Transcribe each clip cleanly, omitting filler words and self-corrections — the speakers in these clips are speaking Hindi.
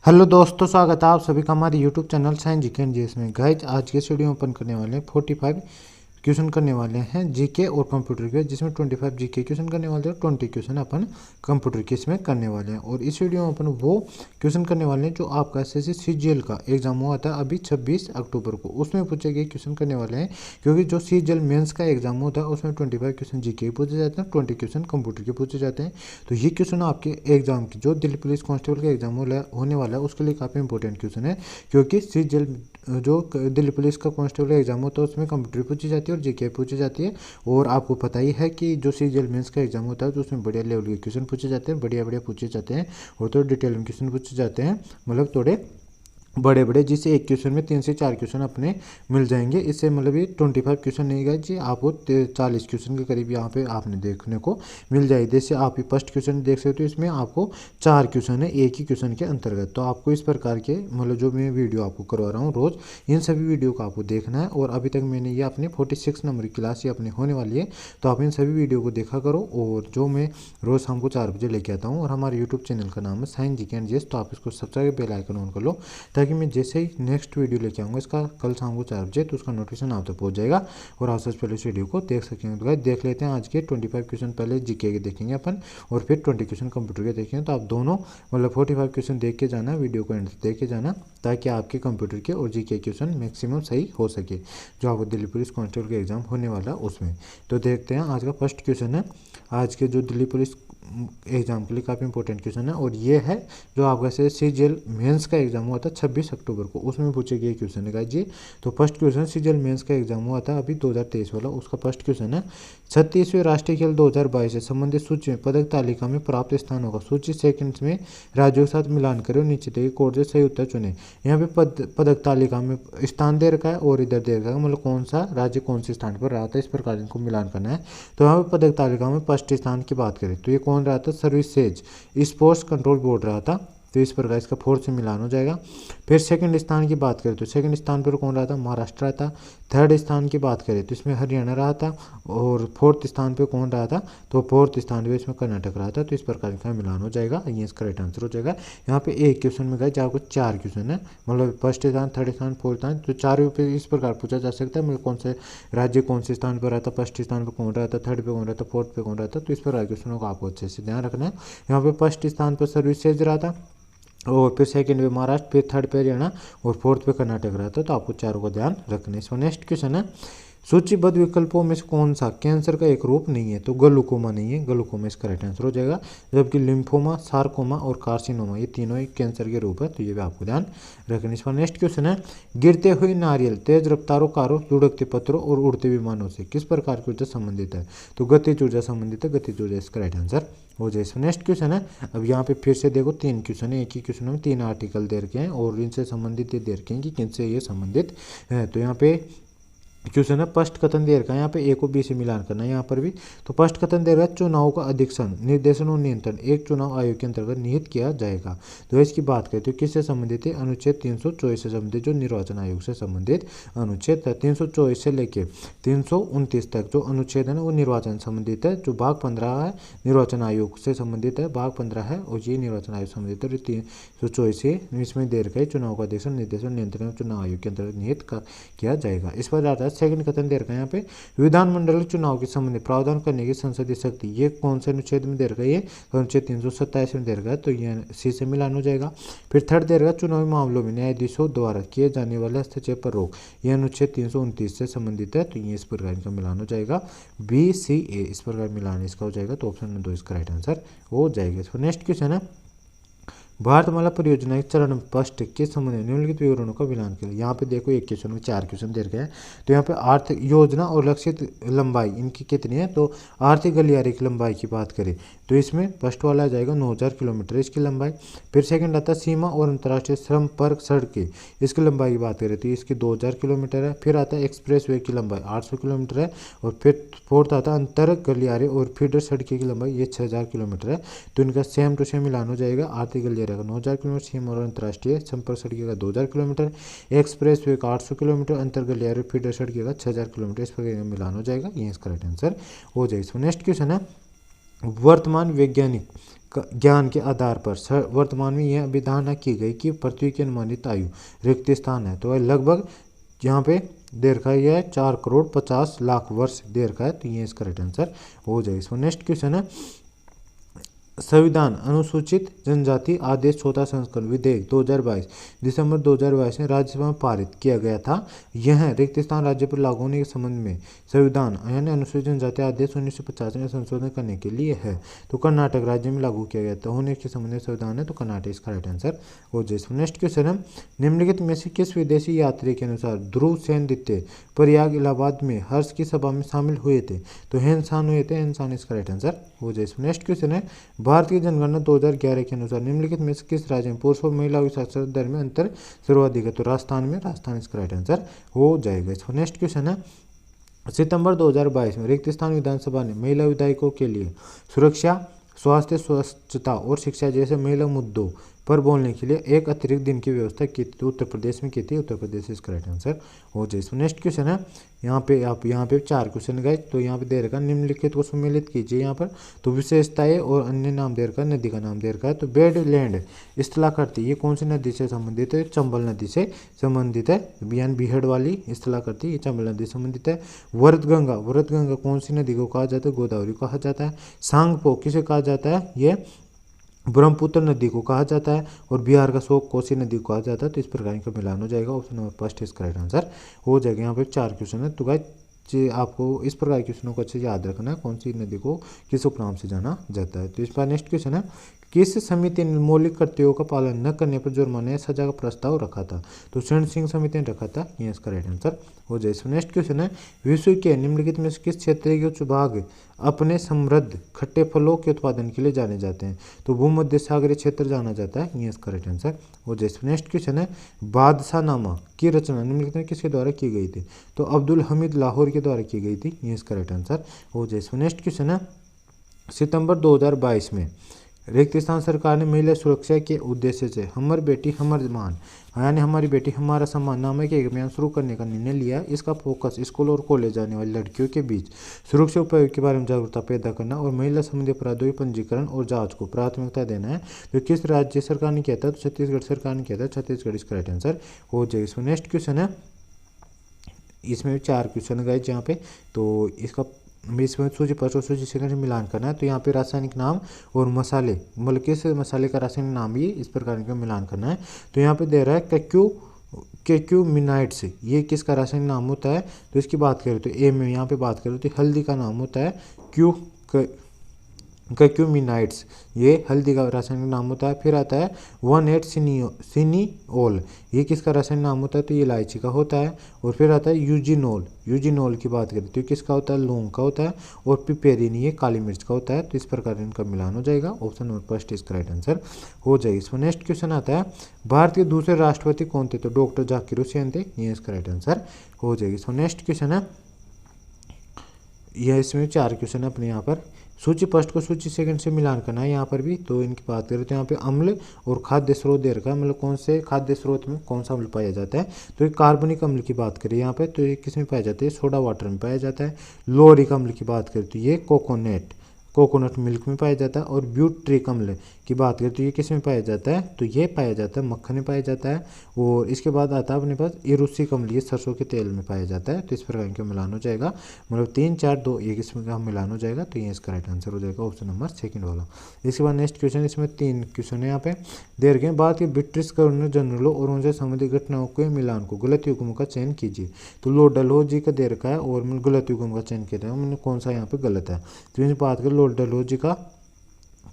हेलो दोस्तों, स्वागत है आप सभी का हमारे YouTube channel science GK and GS में। गाइज आज के वीडियो में ओपन करने वाले हैं 45 क्वेश्चन करने वाले हैं जीके और कंप्यूटर के, जिसमें 25 जीके क्वेश्चन करने वाले हैं, 20 क्वेश्चन अपन कंप्यूटर के इसमें करने वाले हैं। और इस वीडियो में अपन वो क्वेश्चन करने वाले हैं जो आपका एसएससी सीजीएल का एग्जाम हुआ था अभी 26 अक्टूबर को, उसमें पूछे गए क्वेश्चन करने वाले हैं। क्योंकि जो सीजीएल मेंस का एग्जाम होता है उसमें 25 क्वेश्चन जीके पूछे जाते हैं, 20 क्वेश्चन कंप्यूटर के पूछे जाते हैं। तो ये क्वेश्चन आपके एग्जाम की जो दिल्ली पुलिस कांस्टेबल का एग्जाम होने वाला है उसके लिए काफ़ी इंपॉर्टेंट क्वेश्चन है। क्योंकि सीजीएल जो दिल्ली पुलिस का कांस्टेबल एग्जाम होता है उसमें कंप्यूटर पूछी जाती है और जीके पूछी जाती है। और आपको पता ही है कि जो सीजीएल मेंस का एग्जाम होता है तो उसमें बढ़िया लेवल के क्वेश्चन पूछे जाते हैं, बढ़िया बढ़िया पूछे जाते हैं और तो डिटेल में क्वेश्चन पूछे जाते हैं, मतलब थोड़े बड़े बड़े, जिससे एक क्वेश्चन में 3 से 4 क्वेश्चन अपने मिल जाएंगे। इससे मतलब ये 25 क्वेश्चन नहीं गए जी, आपको 40 क्वेश्चन के करीब यहाँ पे आपने देखने को मिल जाएगी। जैसे आप ये फर्स्ट क्वेश्चन देख सकते हो, इसमें आपको 4 क्वेश्चन है एक ही क्वेश्चन के अंतर्गत। तो आपको इस प्रकार के मतलब जो मैं वीडियो आपको करवा रहा हूँ रोज़, इन सभी वीडियो को आपको देखना है। और अभी तक मैंने ये अपनी 46 नंबर की क्लास ये अपनी होने वाली है, तो आप इन सभी वीडियो को देखा करो। और जो मैं रोज़ शाम को 4 बजे लेके आता हूँ, और हमारे यूट्यूब चैनल का नाम है साइंस जीके एंड जीएस, तो आप इसको सब्सक्राइब बेल आइकन ऑन कर लो, ताकि मैं जैसे ही नेक्स्ट वीडियो लेके आऊँगा इसका कल शाम को 4 बजे, तो उसका नोटिफिकेशन आप तक पहुँच जाएगा और आप सबसे पहले इस वीडियो को देख सकेंगे। तो देख लेते हैं आज के 25 क्वेश्चन, पहले जीके के देखेंगे अपन और फिर 20 क्वेश्चन कंप्यूटर के देखेंगे। तो आप दोनों मतलब 45 क्वेश्चन देख के जाना, वीडियो को एंड देख के जाना, ताकि आपके कंप्यूटर के और जीके क्वेश्चन मैक्सिमम सही हो सके जो आपको दिल्ली पुलिस कांस्टेबल का एग्जाम होने वाला है उसमें। तो देखते हैं आज का फर्स्ट क्वेश्चन है, आज के जो दिल्ली पुलिस एग्जाम के लिए काफ़ी इंपॉर्टेंट क्वेश्चन है। और ये है जो आपका से सीजीएल मेंस का एग्जाम हुआ था 26 अक्टूबर को, उसमें पूछे गए क्वेश्चन है जी। तो फर्स्ट क्वेश्चन सीजीएल मेंस का एग्जाम हुआ था अभी 2023 वाला, उसका फर्स्ट क्वेश्चन है 36वें राष्ट्रीय खेल 2022 से संबंधित सूची में पदक तालिका में प्राप्त स्थानों का सूची सेकंड्स में राज्यों के साथ मिलान करें और नीचे दिए कोड से सही उत्तर चुने। यहाँ पे पदक तालिका में स्थान दे रखा है और इधर दे रखा है, मतलब कौन सा राज्य कौन से स्थान पर रहा था, इस प्रकार इनको मिलान करना है। तो यहाँ पे पदक तालिका में फर्स्ट स्थान की बात करें तो ये कौन रहा था, सर्विसेज स्पोर्ट्स कंट्रोल बोर्ड रहा था, तो इस प्रकार इसका 4 से मिलान हो जाएगा। फिर सेकंड स्थान की बात करें तो सेकंड स्थान पर कौन रहा था, महाराष्ट्र रहा था। थर्ड स्थान की बात करें तो इसमें हरियाणा रहा था। और फोर्थ स्थान पे कौन रहा था, तो फोर्थ स्थान पे इसमें कर्नाटक रहा था। तो इस प्रकार का मिलान हो जाएगा, ये इसका राइट आंसर हो जाएगा। यहाँ पे एक क्वेश्चन में गए जहाँ आपको 4 क्वेश्चन है, मतलब फर्स्ट स्थान, थर्ड स्थान, फोर्थ स्थान, तो 4 पे इस प्रकार पूछा जा सकता है, मतलब कौन से राज्य कौन से स्थान पर रहा था, फर्स्ट स्थान पर कौन रहा था, थर्ड पे कौन रहा था, फोर्थ पे कौन रहा था। तो इस प्रकार क्वेश्चनों को आपको अच्छे से ध्यान रखना है। यहाँ पे फर्स्ट स्थान पर सर्विसेज रहा था, और फिर सेकंड पे महाराष्ट्र, फिर थर्ड पे हरियाणा और फोर्थ पे कर्नाटक रहता है। तो आपको चारों का ध्यान रखना है। इसमें नेक्स्ट क्वेश्चन है, सूचीबद्ध विकल्पों में से कौन सा कैंसर का एक रूप नहीं है, तो ग्लूकोमा नहीं है, ग्लूकोमा इसका राइट आंसर हो जाएगा। जबकि लिम्फोमा, सार्कोमा और कार्सिनोमा ये तीनों एक कैंसर के रूप है, तो ये भी आपको ध्यान रखना है। इसका नेक्स्ट क्वेश्चन है, गिरते हुए नारियल, तेज रफ्तारों कारों, लुढ़कते पत्थरों और उड़ते विमानों से किस प्रकार की ऊर्जा संबंधित है, तो गतिज ऊर्जा संबंधित है, गतिज ऊर्जा इसका राइट आंसर हो जाए। इसमें नेक्स्ट क्वेश्चन है, अब यहाँ पे फिर से देखो 3 क्वेश्चन है, एक ही क्वेश्चन में 3 आर्टिकल दे रखे हैं और इनसे संबंधित ये दे रखे हैं कि किनसे ये संबंधित है। तो यहाँ पे क्वेश्चन है, स्पष्ट कथन दे रखा है, यहाँ पे ए को बी से मिलान करना है यहाँ पर भी। तो स्पष्ट कथन दे रखा है, चुनाव का अधीक्षण, निर्देशन और नियंत्रण एक चुनाव आयोग के अंतर्गत निहित किया जाएगा। तो इसकी बात करें तो किससे संबंधित है, अनुच्छेद 324 से संबंधित, जो निर्वाचन आयोग से संबंधित अनुच्छेद है। 324 से लेके 329 तक जो अनुच्छेद है ना वो निर्वाचन संबंधित है। जो भाग 15 है निर्वाचन आयोग से संबंधित है, भाग 15 है और ये निर्वाचन आयोग संबंधित है। 324 से इसमें दे रखा है, चुनाव का अधीक्षण, निर्देशन, नियंत्रण चुनाव आयोग के अंतर्गत निहित किया जाएगा। इस पर आता है सेकंड कथन दे रखा है यहाँ पे, विधानमंडल चुनाव के संबंध में प्रावधान करने की संसदीय शक्ति, ये कौन से अनुच्छेद में दे रखा है, ये अनुच्छेद 327 में दे रखा है, तो ये सी से मिलान हो जाएगा। फिर थर्ड दे रखा है, चुनावी मामलों में न्यायाधीशों द्वारा किए जाने वाले हस्तक्षेप पर रोक, ये अनुच्छेद 329 से संबंधित है, तो ये इस प्रकार का मिलान हो जाएगा। बी सी ए इस प्रकार मिलान इसका हो जाएगा, तो ऑप्शन 2 इसका राइट आंसर हो जाएगा। इसको नेक्स्ट क्वेश्चन है, भारतमाला परियोजना के चरण फर्स्ट के संबंध में निम्नलिखित विवरणों का मिलान करें। यहाँ पे देखो एक क्वेश्चन में 4 क्वेश्चन दे रखे हैं, तो यहाँ पे आर्थिक योजना और लक्षित लंबाई इनकी कितनी है, तो आर्थिक गलियारे की लंबाई की बात करें तो इसमें फर्स्ट वाला आ जाएगा 9000 किलोमीटर इसकी लंबाई। फिर सेकंड आता है सीमा और अंतर्राष्ट्रीय संपर्क सड़कें, इसकी लंबाई की बात करें तो इसकी 2000 किलोमीटर है। फिर आता है एक्सप्रेस वे की लंबाई 800 किलोमीटर है। और फिर फोर्थ आता है अंतर गलियारे और फीडर सड़कें की लंबाई, ये 6000 किलोमीटर है। तो इनका सेम टू सेम मिलान हो जाएगा, आर्थिक गलियारे का 9000 किलोमीटर, सीमा और अंतर्राष्ट्रीय संपर्क सड़कें का 2000 किलोमीटर, एक्सप्रेस वे का 800 किलोमीटर, अंतर गलियारे फीडर सड़कें का 6000 किलोमीटर, इस पर मिलान हो जाएगा, ये इसका राइट आंसर हो जाएगा। नेक्स्ट क्वेश्चन है, वर्तमान वैज्ञानिक ज्ञान के आधार पर वर्तमान में यह अभिधारणा की गई कि पृथ्वी की अनुमानित आयु रिक्त स्थान है, तो लगभग यहाँ पे दे रखा है यह 4,50,00,000 वर्ष दे रखा है, तो ये इसका राइट आंसर हो जाएगा। इसको नेक्स्ट क्वेश्चन है, संविधान अनुसूचित जनजाति आदेश 4था संस्करण विधेयक 2022 दिसंबर 2022 में राज्यसभा में पारित किया गया था। यह रिक्त स्थान राज्य पर लागू होने के संबंध में संविधान यानी अनुसूचित जनजाति आदेश 1950 में संशोधन करने के लिए है, तो कर्नाटक राज्य में लागू किया गया था। होने के संबंध में संविधान है, तो कर्नाटक इसका राइट आंसर हो जाए। नेक्स्ट क्वेश्चन है, निम्नलिखित में से किस विदेशी यात्री के अनुसार ध्रुव सेन द्वितीय प्रयाग इलाहाबाद में हर्ष की सभा में शामिल हुए थे, तो हेनसान हुए थे, हेनसान इसका राइट आंसर हो जाए। नेक्स्ट क्वेश्चन है, भारतीय जनगणना 2011 के अनुसार निम्नलिखित में से किस राज्य में पुरुष और महिला साक्षरता दर में अंतर सर्वाधिक है, तो राजस्थान में, राजस्थान इसका राइट आंसर हो जाएगा। इसको नेक्स्ट क्वेश्चन है, सितंबर 2022 में रिक्त स्थान विधानसभा ने महिला विधायकों के लिए सुरक्षा, स्वास्थ्य, स्वच्छता और शिक्षा जैसे महिला मुद्दों पर बोलने के लिए एक अतिरिक्त दिन की व्यवस्था की थी, उत्तर प्रदेश में की थी, उत्तर प्रदेश इसका राइट आंसर हो जाए। नेक्स्ट क्वेश्चन है, यहाँ पे आप यहाँ पे 4 क्वेश्चन गए, तो यहाँ पे दे रखा निम्नलिखित को सम्मिलित कीजिए यहाँ पर, तो विशेषताएं और अन्य नाम दे रखा, नदी का नाम दे रखा है, तो बेडलैंड स्थलाकृति ये कौन सी नदी से संबंधित है, चंबल नदी से संबंधित है, बियान बिहड़ वाली स्थलाकृति ये चंबल नदी से संबंधित है। वरदगंगा, वरदगंगा कौन सी नदी को कहा जाता है, गोदावरी को कहा जाता है। सांगपो किसे कहा जाता है, ये ब्रह्मपुत्र नदी को कहा जाता है, और बिहार का शोक कोसी नदी को कहा जाता है, तो इस प्रकार का मिलान हो जाएगा। ऑप्शन नंबर फर्स्ट इसका राइट आंसर हो जाएगा। यहाँ पे 4 क्वेश्चन है, तो गाइस आपको इस प्रकार के क्वेश्चनों को अच्छे से याद रखना है, कौन सी नदी को किस उपनाम से जाना जाता है। तो इस पर नेक्स्ट क्वेश्चन है, किस समिति ने मौलिक कर्तव्यों का पालन न करने पर जुर्माने या सजा का प्रस्ताव रखा था, तो शरण सिंह समिति ने रखा था, ये इसका राइट आंसर हो जाए। नेक्स्ट क्वेश्चन है, विश्व के निम्नलिखित में से किस क्षेत्र के उच्च भाग अपने समृद्ध खट्टे फलों के उत्पादन के लिए जाने जाते हैं, तो भूमध्य सागरीय क्षेत्र जाना जाता है, ये इसका राइट आंसर हो जाए। नेक्स्ट क्वेश्चन है, बादशाहनामा की रचना निम्नलिखित में किसके द्वारा की गई थी, तो अब्दुल हमीद लाहौर के द्वारा की गई थी, ये इसका राइट आंसर हो जाए। नेक्स्ट क्वेश्चन है, सितंबर 2022 में रिक्त स्थान सरकार ने महिला सुरक्षा के उद्देश्य से हमर बेटी हमर मान यानी हमारी बेटी हमारा सम्मान नामक एक अभियान शुरू करने का निर्णय लिया। इसका फोकस स्कूल और कॉलेज जाने वाली लड़कियों के बीच सुरक्षा उपायों के बारे में जागरूकता पैदा करना और महिला संबंधी अपराधों के पंजीकरण और जांच को प्राथमिकता देना है। तो किस राज्य सरकार ने किया था, तो छत्तीसगढ़ सरकार ने किया था, छत्तीसगढ़ इसका राइट आंसर हो जाएगा। इसमें नेक्स्ट क्वेश्चन है, इसमें 4 क्वेश्चन गए जहाँ पे, तो इसका इसमें सूची फर्स्ट और सूची सेकंड से मिलान करना है। तो यहाँ पे रासायनिक नाम और मसाले मतलब किस मसाले का रासायनिक नाम ये इस प्रकार का मिलान करना है। तो यहाँ पे दे रहा है कैक्यूमिनाइड्स, ये किसका रासायनिक नाम होता है, तो इसकी बात करें तो ए में यहाँ पे बात करें तो हल्दी का नाम होता है कैक्यूमिनाइड्स, ये हल्दी का रासायनिक नाम होता है। फिर आता है 1,8 सिनिओल, ये किसका रासायनिक नाम होता है, तो ये इलायची का होता है। और फिर आता है यूजिनोल, यूजिनोल की बात करें तो ये किसका होता है, लौंग का होता है। और पिपेरिन ये काली मिर्च का होता है। तो इस प्रकार इनका मिलान हो जाएगा। ऑप्शन नंबर फर्स्ट इसका राइट आंसर हो जाएगा। इसमें नेक्स्ट क्वेश्चन आता है, भारत के दूसरे राष्ट्रपति कौन थे, तो डॉक्टर जाकिर हुसैन थे, ये इसका राइट आंसर हो जाएगी। इसमें नेक्स्ट क्वेश्चन है, यह इसमें 4 क्वेश्चन है अपने यहाँ पर। सूची फर्स्ट को सूची सेकंड से मिलान करना है यहाँ पर भी। तो इनकी बात करें तो यहाँ पे अम्ल और खाद्य स्रोत दे रखा है, मतलब कौन से खाद्य स्रोत में कौन सा अम्ल पाया जाता है। तो एक कार्बनिक अम्ल की बात करें यहाँ पे, तो ये किस में पाया जाता है, सोडा वाटर में पाया जाता है। लोरिक अम्ल की बात करें तो ये कोकोनट मिल्क में पाया जाता है। और ब्यूट्रिक अम्ल की बात करें तो ये किस में पाया जाता है, तो ये पाया जाता है मक्खन में पाया जाता है। और इसके बाद आता है अपने पास इरुसिक अम्ल, ये सरसों के तेल में पाया जाता है। तो इस प्रकार का मिलान हो जाएगा, मतलब 3, 4, 2, 1 इसमें का मिलान हो जाएगा। तो ये इसका राइट आंसर हो जाएगा ऑप्शन नंबर सेकंड वाला। इसके बाद नेक्स्ट क्वेश्चन, इसमें 3 क्वेश्चन है यहाँ पे दे रखे हैं। भारत के ब्रिटिश गवर्नर जनरलों और उनसे संबंधित घटनाओं के मिलान को गलत युग्मों का चयन कीजिए। तो लॉर्ड डलहौजी का दे रखा है और गलत युग्म का चयन किया है, मैंने कौन सा यहाँ पे गलत है। तो इस बात करें लॉर्ड डलहौजी का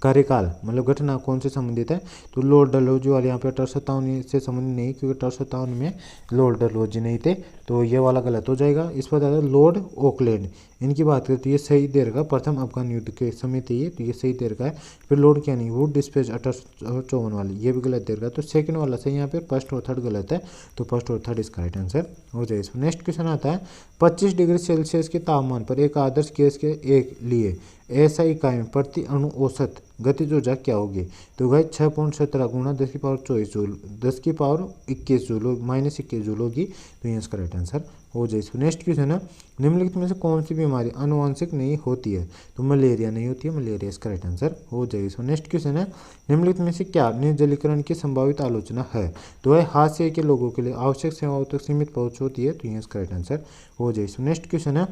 कार्यकाल मतलब घटना कौन से संबंधित है, तो लॉर्ड डलहौजी वाले यहाँ पे 1857 से संबंधित नहीं, क्योंकि 1857 में लॉर्ड डलहौजी नहीं थे। तो ये वाला गलत हो जाएगा। इस पर आता है लॉर्ड ऑकलैंड, इनकी बात करें तो ये सही दे रखा, प्रथम अफगान युद्ध के समय थे ये, तो ये सही दे रखा है। फिर लॉर्ड कैनिंग वुड डिस्पैच 1854 वाली, ये भी गलत दे रखा है। तो सेकंड वाला सही यहाँ पे, फर्स्ट और थर्ड गलत है। तो फर्स्ट और थर्ड इसका राइट आंसर हो जाएगा। इसमें नेक्स्ट क्वेश्चन आता है, 25 डिग्री सेल्सियस के तापमान पर एक आदर्श गैस के एक लिए ऐसा इकाई में प्रति अणु औसत गतिज ऊर्जा क्या होगी। तो गाइस 6.17 गुणा 10⁻24 जूल 10⁻21 जूल -21 जूल होगी। तो ये इसका राइट आंसर हो जाए। इसको नेक्स्ट क्वेश्चन है, निम्नलिखित में से कौन सी बीमारी आनुवंशिक नहीं होती है। तो मलेरिया नहीं होती है, मलेरिया इसका राइट आंसर हो जाएगा। इसको नेक्स्ट क्वेश्चन है, निम्नलिखित में से क्या निर्जलीकरण की संभावित आलोचना है। तो वह हाशिए के लोगों के लिए आवश्यक सेवाओं तक सीमित पहुंच होती है। तो ये इसका राइट आंसर हो जाए। इसको नेक्स्ट क्वेश्चन है,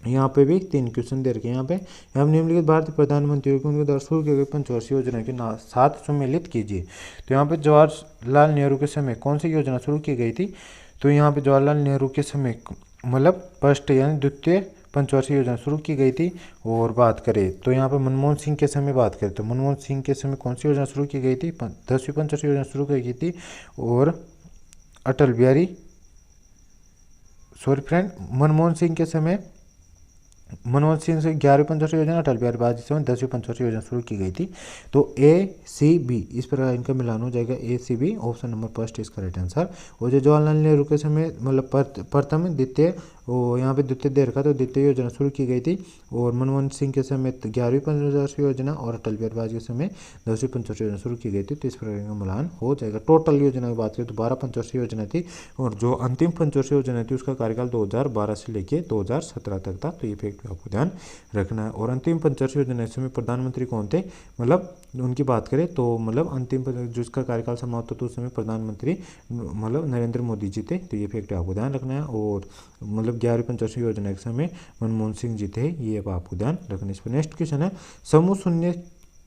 यहाँ पे भी 3 क्वेश्चन दे रखे हैं। यहाँ पे हम निम्नलिखित भारतीय प्रधानमंत्रियों को उनके द्वारा शुरू की गई पंचवर्षीय योजना के साथ सम्मिलित कीजिए। तो यहाँ पे जवाहरलाल नेहरू के समय कौन सी योजना शुरू की गई थी। तो यहाँ पे जवाहरलाल नेहरू के समय मतलब फर्स्ट यानी द्वितीय पंचवर्षीय योजना शुरू की गई थी। और बात करें तो यहाँ पे मनमोहन सिंह के समय बात करें तो मनमोहन सिंह के समय कौन सी योजना शुरू की गई थी, 10वीं पंचवर्षीय योजना शुरू की गई थी। और अटल बिहारी मनमोहन सिंह के समय मनमोहन सिंह से 11वीं पंचवर्षीय योजना, अटल बिहारी वाजपेयी से 10वीं पंचवर्षीय योजना शुरू की गई थी। तो ACB इस प्रकार इनका मिलान हो जाएगा। ACB ऑप्शन नंबर फर्स्ट इसका राइट आंसर। और जो जवाहरलाल नेहरू के समय मतलब प्रथम द्वितीय वो यहाँ पे द्वितीय दे रखा तो द्वितीय योजना शुरू की गई थी। और मनमोहन सिंह के समय 11वीं पंचवर्षीय योजना और अटल बिहारी वाजपेयी के समय 10वीं पंचवर्षीय योजना शुरू की गई थी। तो इस प्रकार का मिलान हो जाएगा। टोटल योजना की बात करें तो 12 पंचवर्षीय योजना थी। और जो अंतिम पंचवर्षीय योजना थी उसका कार्यकाल 2012 से लेके 2017 तक था। तो ये फैक्ट आपको ध्यान रखना है। और अंतिम पंचवर्षीय योजना इसमें प्रधानमंत्री कौन थे, मतलब उनकी बात करें तो मतलब अंतिम जिसका कार्यकाल समाप्त होता उस समय प्रधानमंत्री मतलब नरेंद्र मोदी जी थे। तो ये फैक्ट आपको ध्यान रखना है। और मतलब 11वीं पंचवर्षीय योजना के समय मनमोहन सिंह जी थे, ये अब आपको ध्यान रखना है। इस पर नेक्स्ट क्वेश्चन है,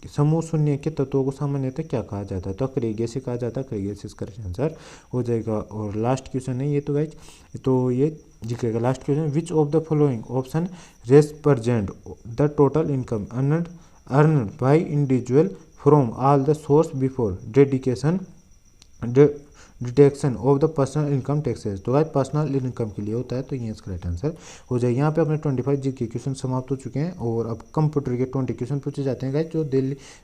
समूह शून्य के तत्वों को सामान्यतः क्या कहा जाता है। तो अक्रिय गैसीय कहा जाता है। अक्रिय गैसीय इसका आंसर हो जाएगा। और लास्ट क्वेश्चन है ये तो गाइज, तो ये जीके का last question, which of the following option represent the total income earned by individual from all the source before deduction of the personal income taxes. तो गाइस पर्सनल इनकम के लिए होता है। तो ये इसका राइट आंसर हो जाए। यहाँ पे अपने 25 जी के क्वेश्चन समाप्त हो चुके हैं। और अब कंप्यूटर के 20 क्वेश्चन पूछे जाते हैं गाइस,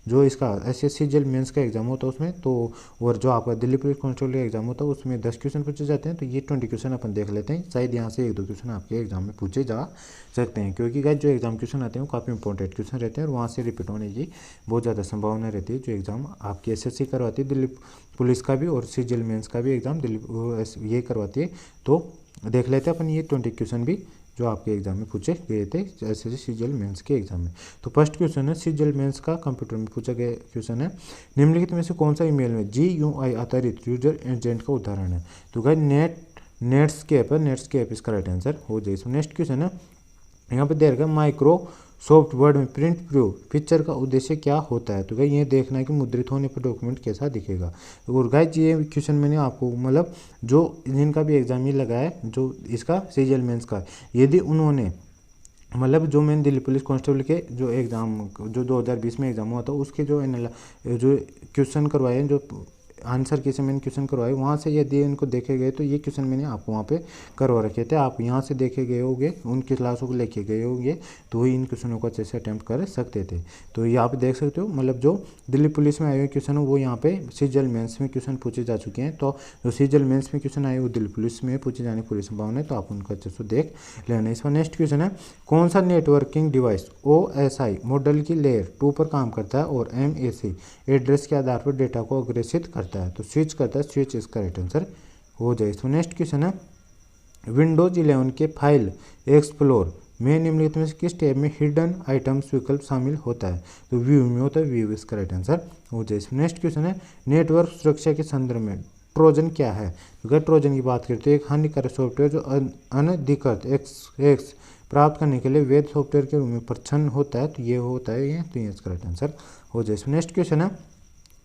जो इसका SSC जेल मेंस का एग्जाम होता है उसमें। तो और जो आपका दिल्ली पुलिस कांस्टेबल का एग्जाम होता है उसमें 10 क्वेश्चन पूछे जाते हैं। तो ये 20 क्वेश्चन अपन देख लेते हैं, शायद यहाँ से 1-2 क्वेश्चन आपके एग्जाम में पूछे जा सकते हैं। क्योंकि गाइस जो एग्जाम क्वेश्चन आते हैं वो काफ़ी इंपॉर्टेंट क्वेश्चन रहते हैं और वहाँ से रिपीट होने की बहुत ज़्यादा संभावना रहती है। जो एग्जाम आपकी SSC करवाती है, दिल्ली पुलिस का भी और सीजीएल मेंस का भी एग्जाम दिल्ली ये करवाती है। तो देख लेते हैं अपन ये 20 क्वेश्चन भी जो आपके एग्जाम में पूछे गए थे SSC सीजीएल मेंस के एग्जाम में। तो फर्स्ट क्वेश्चन है सीजीएल मेंस का कंप्यूटर में पूछा गया क्वेश्चन है, निम्नलिखित में से कौन सा ईमेल में GUI आधारित यूजर एजेंट का उदाहरण है। तो गाइस नेटस्केप इसका राइट आंसर हो जाए। इसमें नेक्स्ट क्वेश्चन है, यहाँ पे दे रखा है माइक्रोसॉफ्ट वर्ड में प्रिंट प्रू फीचर का उद्देश्य क्या होता है। तो गाइस ये देखना है कि मुद्रित होने पर डॉक्यूमेंट कैसा दिखेगा। और गाइस ये क्वेश्चन मैंने आपको मतलब जो जिनका भी एग्जाम ये लगा है जो इसका सीजीएल मेंस का, यदि उन्होंने मतलब जो मैंने दिल्ली पुलिस कांस्टेबल के जो एग्ज़ाम जो 2020 में एग्ज़ाम हुआ था उसके जो क्वेश्चन करवाए हैं, जो आंसर कैसे मैंने क्वेश्चन करवाए वहाँ से यदि इनको देखे गए तो ये क्वेश्चन मैंने आपको वहाँ पे करवा रखे थे। आप यहाँ से देखे गए होंगे, उनकी क्लासों को लेके गए होंगे तो वही इन क्वेश्चनों को अच्छे से अटैम्प्ट कर सकते थे। तो यहाँ पे देख सकते हो मतलब जो दिल्ली पुलिस में आए हुए क्वेश्चन वो यहाँ पे सीजीएल मेंस में क्वेश्चन पूछे जा चुके हैं। तो जो सीजीएल मेंस में क्वेश्चन आए वो दिल्ली पुलिस में पूछे जाने की पूरी संभावना है। तो आप उनका अच्छे से देख लेना। इसका नेक्स्ट क्वेश्चन है, कौन सा नेटवर्किंग डिवाइस OSI मॉडल की लेयर 2 पर काम करता है और MAC एड्रेस के आधार पर डेटा को अग्रेसित करता है। तो स्विच करता है, स्विच इसका राइट आंसर हो जाए। तो नेक्स्ट क्वेश्चन है, विंडोज 11 के फाइल एक्सप्लोर में निम्नलिखित में से किस टैब में हिडन आइटम्स विकल्प शामिल होता है। तो व्यू में होता है, व्यू इसका राइट आंसर हो जाए। नेक्स्ट क्वेश्चन है, नेटवर्क सुरक्षा के संदर्भ में ट्रोजन क्या है। अगर ट्रोजन की बात करते हैं एक हानिकारक सॉफ्टवेयर जो अनधिकृत एक्सेस प्राप्त करने के लिए वैध सॉफ्टवेयर के रूप में प्रच्छन्न होता है। तो ये होता है ये, तो ये इसका राइट आंसर हो जाए। नेक्स्ट क्वेश्चन है,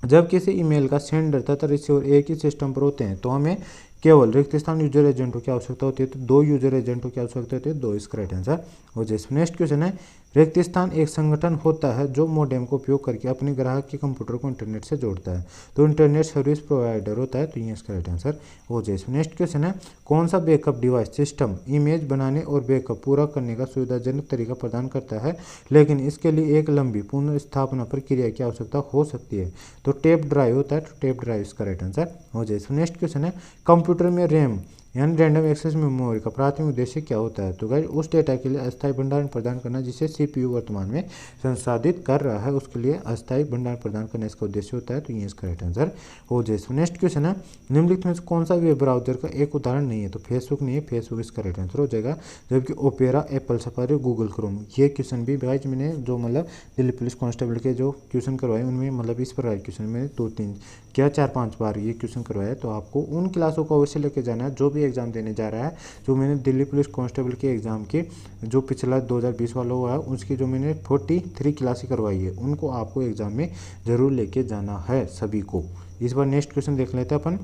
जब किसी ईमेल का सेंडर तथा रिसीवर एक ही सिस्टम पर होते हैं तो हमें केवल रिक्त स्थान यूजर एजेंटों की आवश्यकता होती है। तो 2 यूजर एजेंटों की आवश्यकता होती है, 2 इसका राइट आंसर हो जाए। नेक्स्ट क्वेश्चन है, रिक्त स्थान एक संगठन होता है जो मॉडेम का उपयोग करके अपने ग्राहक के कंप्यूटर को इंटरनेट से जोड़ता है। तो इंटरनेट सर्विस प्रोवाइडर होता है। तो ये इसका राइट आंसर हो जाए। नेक्स्ट क्वेश्चन है, कौन सा बैकअप डिवाइस सिस्टम इमेज बनाने और बैकअप पूरा करने का सुविधाजनक तरीका प्रदान करता है लेकिन इसके लिए एक लंबी पुनर्स्थापना प्रक्रिया की आवश्यकता हो सकती है। तो टेप ड्राइव होता है। तो टेप ड्राइव इसका राइट आंसर हो जाए। नेक्स्ट क्वेश्चन है, कंप्यूटर में रैम यानी रैंडम एक्सेस मेमोरी का प्राथमिक उद्देश्य क्या होता है? तो गाइस उस डेटा के लिए अस्थायी भंडारण प्रदान करना जिसे सीपीयू वर्तमान में संसाधित कर रहा है, उसके लिए अस्थायी भंडारण प्रदान करना इसका उद्देश्य होता है। तो ये इसका राइट आंसर हो जाए। नेक्स्ट क्वेश्चन है, निम्नलिखित में से कौन सा वेब ब्राउजर का एक उदाहरण नहीं है? तो फेसबुक नहीं है, फेसबुक इसका राइट आंसर हो जाएगा। जबकि opera, Apple safari, Google Chrome. ये क्वेश्चन भी गाइस मैंने जो मतलब दिल्ली पुलिस कांस्टेबल के जो क्वेश्चन करवाए उनमें मतलब इस प्रकार क्वेश्चन मैंने 2-3 क्या 4-5 बार ये क्वेश्चन करवाया। तो आपको उन क्लासों को अवश्य लेके जाना है जो भी एग्जाम देने जा रहा है। जो मैंने दिल्ली पुलिस कांस्टेबल के एग्जाम के जो पिछला 2020 वाला हुआ है उसकी जो मैंने 43 क्लासें करवाई है उनको आपको एग्जाम में जरूर लेके जाना है सभी को। इस बार नेक्स्ट क्वेश्चन देख लेते हैं अपन।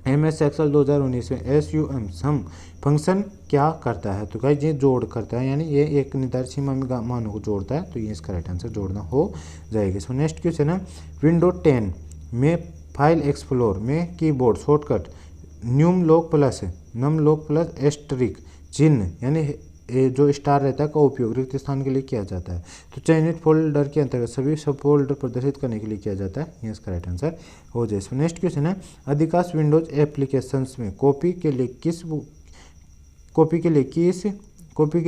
MS एक्सेल 2019 में SUM सम फंक्शन क्या करता है? तो गाइस ये जोड़ करता है, यानी ये एक निर्धारित सीमा में मानों को जोड़ता है। तो ये इसका राइट आंसर जोड़ना हो जाएगा। इसमें नेक्स्ट क्वेश्चन है, विंडो 10 में फाइल एक्सप्लोर में keyboard shortcut न्यूमलॉक plus Num Lock plus एस्टरिक चिन्ह यानी जो स्टार रहता है का उपयोग रिक्त स्थान के लिए किया जाता है। तो चयनित फोल्डर के अंतर्गत सभी सब फोल्डर प्रदर्शित करने के लिए किया जाता है। ये इसका राइट आंसर हो जाए। इसमें नेक्स्ट क्वेश्चन है, अधिकांश विंडोज एप्लीकेशंस में कॉपी के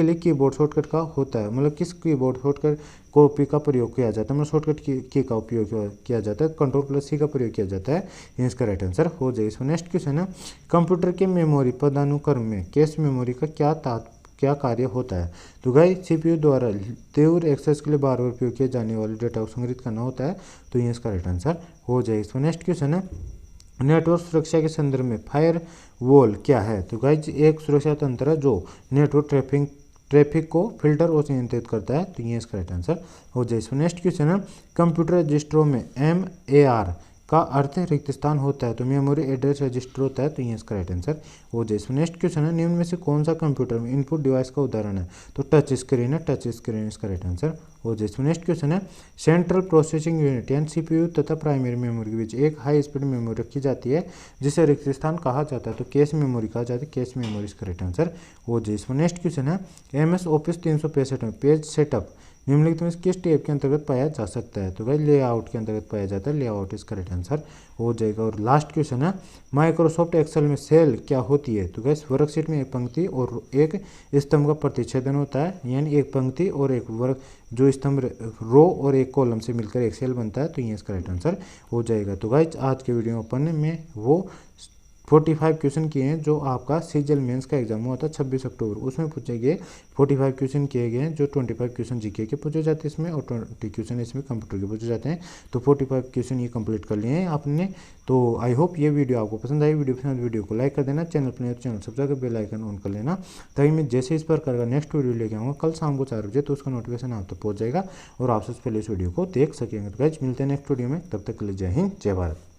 लिए कीबोर्ड शॉर्टकट का होता है, मतलब किस कीबोर्ड शॉर्टकट कॉपी का प्रयोग किया जाता है, मतलब शॉर्टकट की का उपयोग किया जाता है, Ctrl+C का प्रयोग किया जाता है। ये इसका राइट आंसर हो जाए। इसमें नेक्स्ट क्वेश्चन है, कंप्यूटर के मेमोरी पदानुक्रम में कैश मेमोरी का क्या कार्य होता है? तो गाइस सीपीयू द्वारा तीव्र एक्सेस के लिए बार बार उपयोग किए जाने वाले डेटा को संग्रहित करना होता है। तो ये इसका राइट आंसर हो जाए। इसमें नेक्स्ट क्वेश्चन है, नेटवर्क सुरक्षा के संदर्भ में फायरवॉल क्या है? तो गाइस एक सुरक्षा तंत्र है जो नेटवर्क ट्रैफिक को फिल्टर और नियंत्रित करता है। तो ये इसका राइट आंसर हो जाए। इसमें नेक्स्ट क्वेश्चन है, कंप्यूटर रजिस्टरों में MAR का अर्थ रिक्त स्थान होता है, तो मेमोरी एड्रेस रजिस्टर होता है। तो ये इसका राइट आंसर हो जाए। इसमें नेक्स्ट क्वेश्चन है, निम्न में से कौन सा कंप्यूटर में इनपुट डिवाइस का उदाहरण है? तो टच स्क्रीन है, टच स्क्रीन इसका राइट आंसर हो जाए। इसमें नेक्स्ट क्वेश्चन है, सेंट्रल प्रोसेसिंग यूनिट यानी सीपीयू तथा प्राइमरी मेमोरी के बीच एक हाई स्पीड मेमोरी रखी जाती है जिसे रिक्त स्थान कहा जाता है। तो कैश मेमोरी कहा जाता है, कैश मेमोरी इसका राइट आंसर हो जाए। इसमें नेक्स्ट क्वेश्चन है, MS ऑफिस 365 में पेज सेटअप निम्नलिखित में किस टैब के अंतर्गत पाया जा सकता है? तो भाई लेआउट के अंतर्गत पाया जाता है, लेआउट इसका राइट आंसर हो जाएगा। और लास्ट क्वेश्चन है, माइक्रोसॉफ्ट एक्सेल में सेल क्या होती है? तो गैस वर्कशीट में एक पंक्ति और एक स्तंभ का प्रतिच्छेदन होता है, यानी एक पंक्ति और एक वर्ग जो स्तंभ रो और एक कॉलम से मिलकर एक सेल बनता है। तो ये इसका राइट आंसर हो जाएगा। तो गाइस आज के वीडियो अपन में वो 45 क्वेश्चन किए हैं जो आपका सीजीएल मेंस का एग्जाम हुआ था 26 अक्टूबर, उसमें पूछे गए 45 क्वेश्चन किए गए हैं जो 25 क्वेश्चन जीके के पूछे जाते हैं इसमें और 20 क्वेश्चन इसमें कंप्यूटर के पूछे जाते हैं। तो 45 क्वेश्चन ये कंप्लीट कर लिए हैं आपने। तो आई होप ये वीडियो आपको पसंद आई। वीडियो को लाइक कर देना, चैनल पर नहीं तो चैनल सब्सक्राइब कर बेल आइकन ऑन कर लेना, ताकि मैं जैसे इस प्रकार का नेक्स्ट वीडियो लेके आऊँगा कल शाम को 4 बजे, तो उसका नोटिफिकेशन आप तक पहुँच जाएगा और आप सबसे पहले इस वीडियो को देख सकेंगे। तो गाइस मिलते हैं नेक्स्ट वीडियो में, तब तक के लिए जय हिंद जय भारत।